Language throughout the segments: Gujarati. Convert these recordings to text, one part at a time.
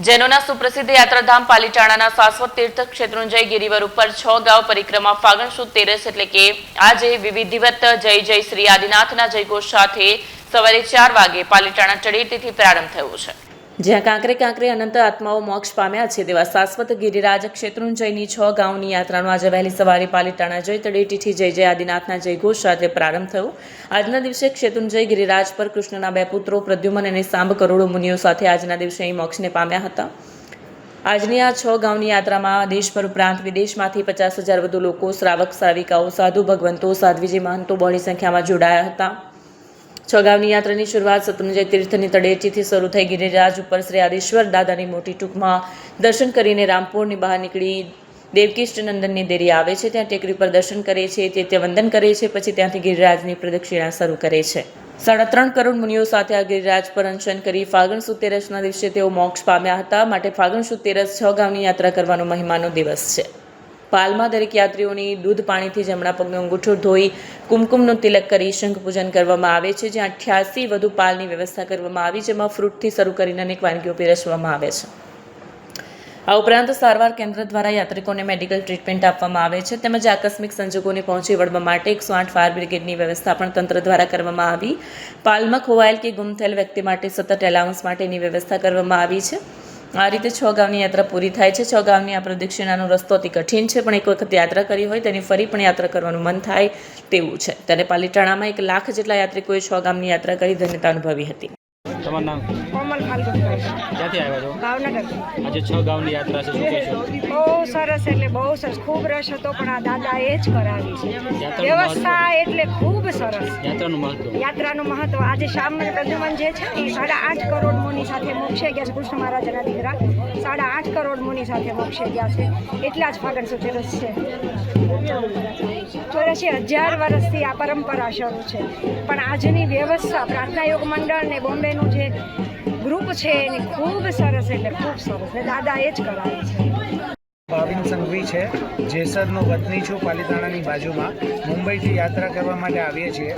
જૈનોના સુપ્રસિદ્ધ યાત્રાધામ પાલિતાણાના શાશ્વત તીર્થ ક્ષેત્રુંજય ગિરિવર ઉપર 6 ગાંવ પરિક્રમા ફાગણ સુદ 13 એટલે કે આજે વિધિવત જય જય શ્રી આદિનાથના જયઘોષ સાથે સવારે 4 વાગે પાલિતાણા તળેટીથી પ્રારંભ થયો છે। જ્યાં કાંકરે કાંકરે અનંત આત્માઓ મોક્ષ પામ્યા છે તેવા શાશ્વત ગિરિરાજ ક્ષેત્રુંજયની 6 ગાંવની યાત્રાનો આજે વહેલી સવારે પાલિતાણા જય તળેટીથી જય જય આદિનાથના જયઘોષ સાથે પ્રારંભ થયો। આજના દિવસે ક્ષેત્રુંજય ગિરિરાજ પર કૃષ્ણના 2 પુત્રો પ્રદ્યુમન અને સાંબ કરોડો મુનિઓ સાથે આજના દિવસે અહીં મોક્ષને પામ્યા હતા। આજની આ 6 ગાંવની યાત્રામાં દેશભર ઉપરાંત વિદેશમાંથી 50,000 વધુ લોકો, શ્રાવક શ્રાવિકાઓ, સાધુ ભગવંતો, સાધ્વીજી મહંતો બહોળી સંખ્યામાં જોડાયા હતા। 6 ગાંવની યાત્રાની શરૂઆત શત્રુંજય તીર્થની તળેટીથી શરૂ થઈ ગિરિરાજ ઉપર શ્રી આદેશ્વર દાદાની મોટી ટૂંકમાં દર્શન કરીને રામપુરની બહાર નીકળી દેવકીષ્ટનંદનની દેરી આવે છે। ત્યાં ટેકરી પર દર્શન કરે છે, તે વંદન કરે છે, પછી ત્યાંથી ગિરિરાજની પ્રદક્ષિણા શરૂ કરે છે। 3.5 કરોડ મુનિઓ સાથે આ ગિરિરાજ પર અનશન કરી ફાગણ સુદ 13ના દિવસે તેઓ મોક્ષ પામ્યા હતા। માટે ફાગણ સુદ 13 6 ગાંવની યાત્રા કરવાનો મહિમાનો દિવસ છે। પાલમાં દરેક યાત્રીઓની દૂધ પાણીથી જમણા પગનો અંગૂઠો ધોઈ કુમકુમનું તિલક કરી શંખ પૂજન કરવામાં આવે છે। જ્યાં 88 વધુ પાલની વ્યવસ્થા કરવામાં આવી, જેમાં ફ્રૂટથી શરૂ કરીને અનેક વાનગીઓ પીરસવામાં આવે છે। આ ઉપરાંત સારવાર કેન્દ્ર દ્વારા યાત્રિકોને મેડિકલ ટ્રીટમેન્ટ આપવામાં આવે છે, તેમજ આકસ્મિક સંજોગોને પહોંચી વળવા માટે 108 ફાયર બ્રિગેડની વ્યવસ્થા પણ તંત્ર દ્વારા કરવામાં આવી। પાલમાં ખોવાયેલ કે ગુમ થયેલ વ્યક્તિ માટે સતત એલાઉન્સ માટેની વ્યવસ્થા કરવામાં આવી છે। આ રીતે 6 ગાંવની યાત્રા પૂરી થાય છે। 6 ગાંવની આ પ્રદક્ષિણાનો રસ્તો અતિ કઠિન છે, પણ એક વખત યાત્રા કરી હોય તેની ફરી પણ યાત્રા કરવાનું મન થાય તેવું છે। ત્યારે પાલિતાણામાં 1 લાખ જેટલા યાત્રિકોએ 6 ગાંવની યાત્રા કરી ધન્યતા અનુભવી હતી। તમારું નામ? કોમલ ફાલ્ગુનભાઈ। ક્યાંથી આવ્યા છો? ભાવનગર। આજે 6 ગાંવની યાત્રા છે, શું કહેશો? બહુ સરસ, એટલે બહુ સરસ, ખૂબ રસ હતો, પણ આ દાદાએ જ કરાવી છે યાત્રાનું વ્યવસ્થા, એટલે ખૂબ સરસ। યાત્રાનું મહત્વ? યાત્રાનું મહત્વ આજે શામને પ્રદ્યુમન જે છે એ 8.5 કરોડ મુનિ સાથે મોક્ષે ગયા છે। કૃષ્ણ મહારાજના દીકરા 8.5 કરોડ મુનિ સાથે મોક્ષે ગયા છે, એટલા જ ફાગણ સુદ 13 છે। 84,000 વર્ષથી આ પરંપરા શરૂ છે, પણ આજની વ્યવસ્થા પ્રાર્થના યોગ મંડળ ને બોમ્બેનું જે ગ્રુપ છે એની ખૂબ સરસ, એટલે ખૂબ સરસ, ને દાદાએ જ કરાવી છે। ભાવિન સંઘવી છે, જેસરનો વતની છું, પાલિતાણાની બાજુમાં। મુંબઈથી યાત્રા કરવા માટે આવીએ છીએ।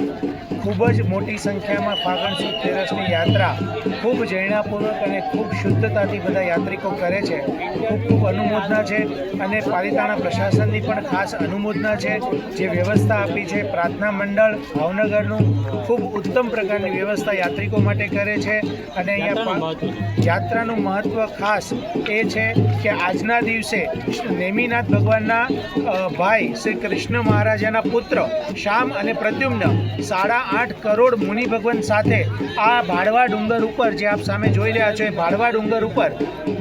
ખૂબ જ મોટી સંખ્યામાં ફાગણ સુદ 13ની યાત્રા ખૂબ જૈનાપૂર્વક અને ખૂબ શુદ્ધતાથી બધા યાત્રિકો કરે છે। ખૂબ અનુમોદના છે, અને પાલિતાણા પ્રશાસનની પણ ખાસ અનુમોદના છે। જે વ્યવસ્થા આપી છે પ્રાર્થના મંડળ ભાવનગરનું, ખૂબ ઉત્તમ પ્રકારની વ્યવસ્થા યાત્રિકો માટે કરે છે। અને અહીંયા યાત્રાનું મહત્ત્વ ખાસ એ છે કે આજના દિવસે નેમિનાથ ભગવાનના ભાઈ શ્રી કૃષ્ણ મહારાજાના પુત્ર શ્યામ અને પ્રદ્યુમ્ન 8.5 કરોડ મુનિ ભગવાન સાથે આ ભાડવા ડુંગર ઉપર, જે આપ સામે જોઈ રહ્યા છો, એ ભાડવા ડુંગર ઉપર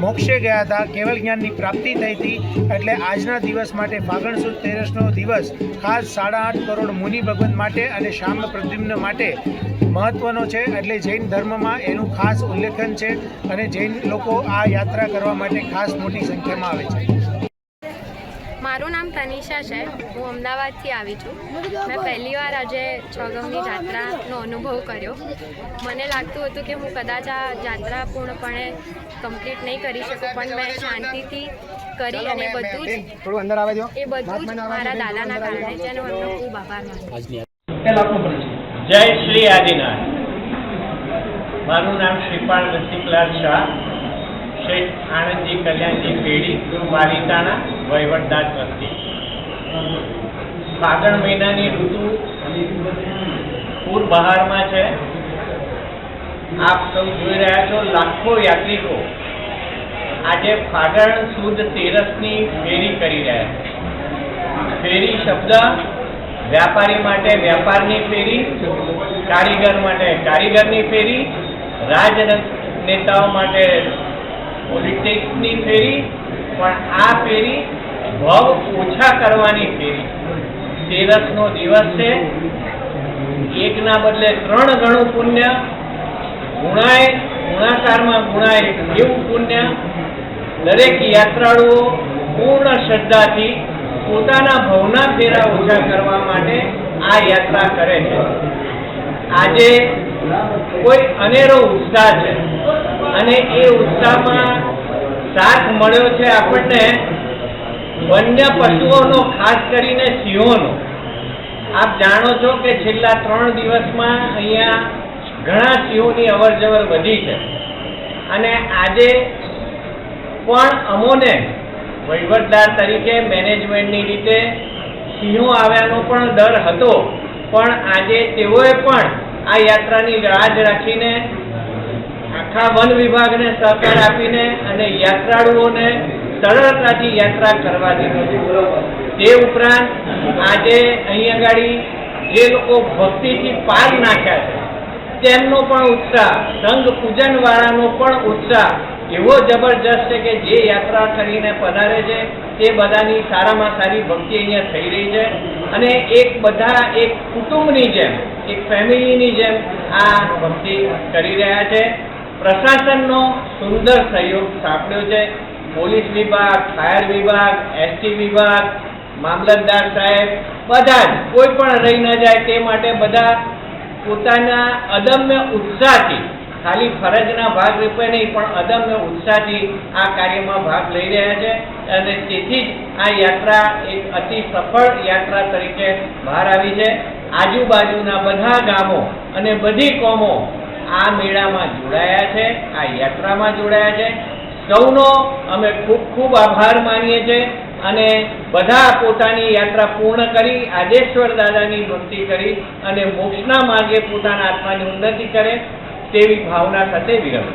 મોક્ષે ગયા હતા, કેવલ જ્ઞાનની પ્રાપ્તિ થઈ હતી। એટલે આજના દિવસ માટે ફાગણ સુદ 13નો દિવસ ખાસ 8.5 કરોડ મુનિ ભગવાન માટે અને શ્યામ પ્રદ્યુમ્ન માટે મહત્વનો છે। એટલે જૈન ધર્મમાં એનું ખાસ ઉલ્લેખન છે, અને જૈન લોકો આ યાત્રા કરવા માટે ખાસ મોટી સંખ્યામાં આવે છે। મારું નામ તનિષા છે, હું અમદાવાદથી આવી છું। મેં પહેલી વાર આજે 6 ગાંવની યાત્રાનો અનુભવ કર્યો। મને લાગતું હતું કે હું કદાચ આ યાત્રા પૂર્ણપણે કમ્પ્લીટ નહીં કરી શકું, પણ મેં શાંતિથી કરી, અને એ બધું જ મારા દાદાના કારણે છે, અને હું એમનો ખૂબ આભાર માનું। જય શ્રી આદિનાથ। મારું નામ શ્રીપાલ રસિકલાલ શાહ, શેઠ આનંદજી કલ્યાણજી પેઢી, પાલિતાણા, વહીવટદાર ટ્રસ્ટી। ફાગણ મહિનાની ઋતુ પૂર બહારમાં છે। આપ સૌ જોઈ રહ્યા છો, લાખો યાત્રિકો આજે ફાગણ સુદ 13ની ફેરી કરી રહ્યા છે। ફેરી શબ્દ વ્યાપારી માટે વ્યાપારની ફેરી, કારીગર માટે કારીગરની ફેરી, રાજનેતાઓ માટે પોલિટિક્સની ફેરી, પણ આ ફેરી ભાવ ઓછા કરવાની ફેરી। 13નો દિવસ છે, 1ના બદલે 3 ગણું પુણ્ય, ગુણાકારમાં ગુણાય એવું પુણ્ય। દરેક યાત્રાળુઓ પૂર્ણ શ્રદ્ધાથી પોતાના ભવના ફેરા ઓછા કરવા માટે આ યાત્રા કરે છે। આજે કોઈ અનેરો ઉત્સાહ છે, અને એ ઉત્સાહમાં સાથ મળ્યો છે આપણને વન્ય પશુઓનો, ખાસ કરીને સિંહોનો। આપ જાણો છો કે છેલ્લા 3 દિવસમાં અહીંયા ઘણા સિંહોની અવરજવર વધી છે, અને આજે પણ અમોને વહીવટદાર તરીકે મેનેજમેન્ટની રીતે સિંહો આવ્યાનો પણ ડર હતો, પણ આજે તેઓએ પણ આ યાત્રાની રાજ રાખીને આખા વન વિભાગને સહકાર આપીને અને યાત્રાળુઓને સરળતાથી યાત્રા કરવા દીધી. તે ઉપરાંત આજે અહીં આગળ જે લોકો ભક્તિથી પાર નાખ્યા છે તેમનો પણ ઉત્સાહ, સંઘ પૂજન વાળાનો પણ ઉત્સાહ એવો જબરજસ્ત છે કે જે યાત્રા કરીને પધારે છે તે બધાની સારામાં સારી ભક્તિ અહીંયા થઈ રહી છે અને એક કુટુંબની જેમ, એક ફેમિલીની જેમ આ ભક્તિ કરી રહ્યા છે. પ્રશાસનનો સુંદર સહયોગ સાંપડ્યો છે. પોલીસ વિભાગ, ફાયર વિભાગ, એસટી વિભાગ, મામલતદાર સાહેબ બધા જ કોઈ પણ રહી ન જાય તે માટે બધા પોતાના અદમ્ય ઉત્સાહથી, ખાલી ફરજના ભાગરૂપે નહીં પણ અદમ્ય ઉત્સાહથી આ કાર્યમાં ભાગ લઈ રહ્યા છે અને તેથી જ આ યાત્રા એક અતિ સફળ યાત્રા તરીકે બહાર આવી છે. આજુબાજુના બધા ગામો અને બધી કોમો આ મેળામાં જોડાયા છે, આ યાત્રામાં જોડાયા છે. સૌનો અમે ખૂબ ખૂબ આભાર માનીએ છીએ અને બધા પોતાની યાત્રા પૂર્ણ કરી આદેશ્વર દાદાની ભક્તિ કરી અને મોક્ષના માર્ગે પોતાના આત્માની ઉન્નતિ કરે તેવી ભાવના સાથે વિરમ.